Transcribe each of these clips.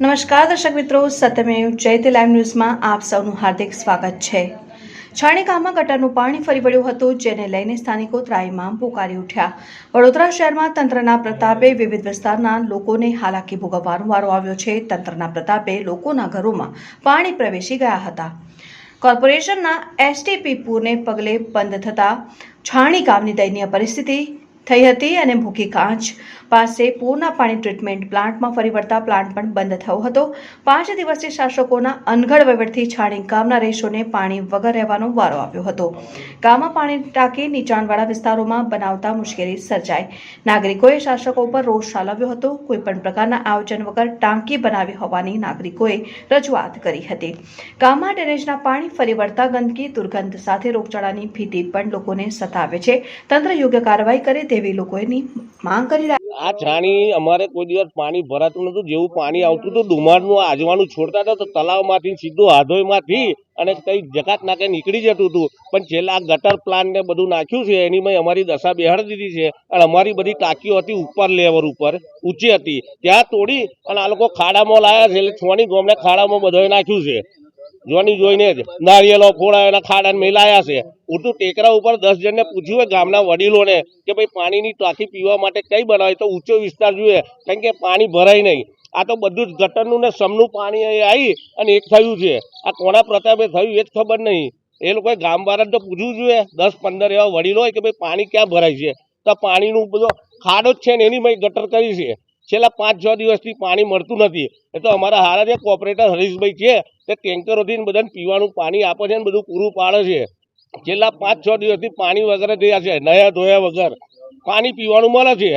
નમસ્કાર દર્શક મિત્રો, સત્યમેવ જયતે લાઈવ ન્યૂઝમાં આપ સૌનું હાર્દિક સ્વાગત છે। છાણી ગામમાં ગટરનું પાણી ફરી વળ્યું હતું, જેને લઈને સ્થાનિકો ત્રાહિમામ પોકારી ઉઠ્યા। વડોદરા શહેરમાં તંત્રના પ્રતાપે વિવિધ વિસ્તારના લોકોને હાલાકી ભોગવવાનો વારો આવ્યો છે। તંત્રના પ્રતાપે લોકોના ઘરોમાં પાણી પ્રવેશી ગયા હતા। કોર્પોરેશનના એસટીપી પૂરને પગલે બંધ થતા છાણી ગામની દયનીય પરિસ્થિતિ થઈ હતી અને ભૂખી કાંચ પાસે પૂરના પાણી ટ્રીટમેન્ટ પ્લાન્ટમાં ફરી વળતા પ્લાન્ટ પણ બંધ થયો હતો। 5 દિવસથી શાસકોના અનગઢ વહીવટથી છાણી ગામના રહીશોને પાણી વગર રહેવાનો વારો આવ્યો હતો। ગામમાં પાણી ટાંકી નીચાણવાળા વિસ્તારોમાં બનાવતા મુશ્કેલી સર્જાઈ। નાગરિકોએ શાસકો પર રોષ ઠાલવ્યો હતો। કોઈપણ પ્રકારના આયોજન વગર ટાંકી બનાવી હોવાની નાગરિકોએ રજૂઆત કરી હતી। ગામમાં ડ્રેનેજના પાણી ફરી વળતા ગંદકી, દુર્ગંધ સાથે રોગચાળાની ભીતિ પણ લોકોને સતાવે છે। તંત્ર યોગ્ય કાર્યવાહી કરે તેવી લોકોની માંગ કરી રહ્યા। આ છાણી અમારે કોઈ દિવસ પાણી ભરાતું નતું। જેવું પાણી આવતું હતું ડુમાડનું આજવાનું છોડતા હતા તો તલાવમાંથી સીધું હાધોઈમાંથી અને કઈ જકાત નાકે નીકળી જતું હતું। પણ છેલ્લા ગટર પ્લાન ને બધું નાખ્યું છે એની મેં અમારી દશા બેહાડી દીધી છે। અને અમારી બધી ટાંકીઓ હતી ઉપર લેવલ ઉપર ઊંચી હતી, ત્યાં તોડી અને આ લોકો ખાડામાં લાયા છે। એટલે છોની ગોમને ખાડામાં બધોય નાખ્યું છે। જોની જોઈને જ નારિયેલો ફોડા એના ખાડા મેલાયા છે। ઉઠું ટેકરા ઉપર 10 જણને પૂછ્યું હોય ગામના વડીલોને કે ભાઈ પાણીની ટાંકી પીવા માટે કઈ બનાવે તો ઊંચો વિસ્તાર જોઈએ, કારણ કે પાણી ભરાય નહીં। આ તો બધું જ ગટરનું ને સમનું પાણી આવી અને એક થયું છે। આ કોના પ્રતાપે થયું એ જ ખબર નહીં। એ લોકોએ ગામ વાળાને તો પૂછવું જોઈએ। 10-15 એવા વડીલો હોય કે ભાઈ પાણી ક્યાં ભરાય છે, તો પાણીનું બધો ખાડો જ છે ને એની ગટર કરી છે। છેલ્લા 5-6 દિવસથી પાણી મળતું નથી। એ તો અમારા હારા જે કોર્પોરેટર હરીશભાઈ છે તે ટેન્કરોથી બધાને પીવાનું પાણી આપે છે ને બધું પૂરું પાડે છે। છેલ્લા 5-6 દિવસથી પાણી વગર થયા છે, નયા ધોયા વગર પાણી પીવાનું મળે છે।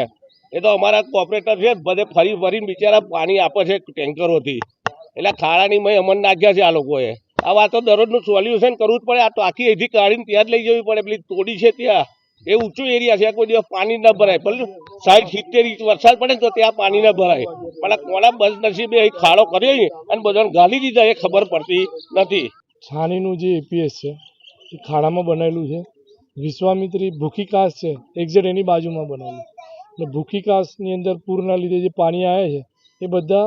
એ તો અમારા કોર્પોરેટર છે બધે ફરી ફરીને બિચારા પાણી આપે છે ટેન્કરોથી। એટલે ખાડાની મય અમન નાખ્યા છે આ લોકોએ। આ વાતો દરરોજનું સોલ્યુશન કરવું જ પડે। આ ટાંકી અહીંથી કાઢીને ત્યાં જ લઈ જવી પડે। પેલી તોડી છે ત્યાં એ ઊંચું એરિયા છે, કોઈ દિવસ પાણી ન ભરાય। ભલે 60-70 ઇંચ વરસાદ પડે તો ત્યાં પાણી ન ભરાય, પણ આ કોના બદનસીબે અહીં ખાડો કર્યો અને બધાને ગાલી દીધા એ ખબર પડતી નથી। છાણીનું જે એપીએસ છે એ ખાડામાં બનાવેલું છે। વિશ્વામિત્રી ભૂખી કાસ છે એક્ઝેક્ટ એની બાજુમાં બનાવેલું। એટલે ભૂખી કાસની અંદર પૂરના લીધે જે પાણી આવ્યા છે એ બધા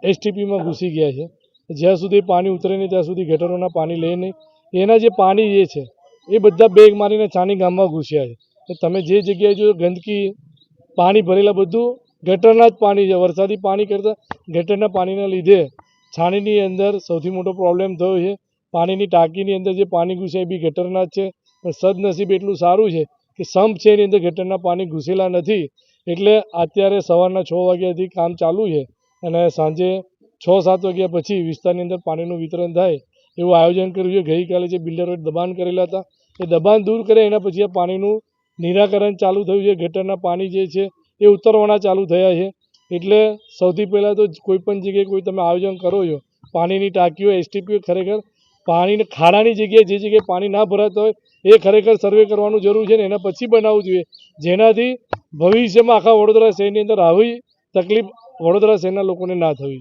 એસટીપીમાં ઘૂસી ગયા છે। જ્યાં સુધી પાણી ઉતરે નહીં ત્યાં સુધી ગટરોના પાણી લે નહીં। એના જે પાણી જે છે એ બધા બેગ મારીને છાણી ગામમાં ઘૂસ્યા છે। તમે જે જગ્યાએ જો ગંદકી પાણી ભરેલા બધું ગટરના જ પાણી છે। વરસાદી પાણી કરતાં ગટરના પાણીના લીધે છાણીની અંદર સૌથી મોટો પ્રોબ્લેમ થયો છે। પાણીની ટાંકીની અંદર જે પાણી ઘૂસે એ બી ગટરના જ છે। પણ સદનસીબ એટલું સારું છે કે સંપ છે એની અંદર ગટરના પાણી ઘૂસેલા નથી। એટલે અત્યારે સવારના 6 વાગ્યાથી કામ ચાલુ છે અને સાંજે 6-7 વાગ્યા પછી વિસ્તારની અંદર પાણીનું વિતરણ થાય એવું આયોજન કર્યું છે। ગઈકાલે જે બિલ્ડરોએ દબાણ કરેલા હતા એ દબાણ દૂર કરે એના પછી આ પાણીનું નિરાકરણ ચાલુ થયું છે। ગટરના પાણી જે છે એ ઉતરવાના ચાલુ થયા છે। એટલે સૌથી પહેલાં તો કોઈ પણ જગ્યાએ કોઈ તમે આયોજન કરો છો પાણીની ટાંકીઓ એસટીપીઓ ખરેખર પાણીને ખાડાની જગ્યાએ જે જગ્યાએ પાણી ના ભરાતા હોય એ ખરેખર સર્વે કરવાનું જરૂર છે ને એના પછી બનાવવું જોઈએ, જેનાથી ભવિષ્યમાં આખા વડોદરા શહેરની અંદર આવી તકલીફ વડોદરા શહેરના લોકોને ના થવી।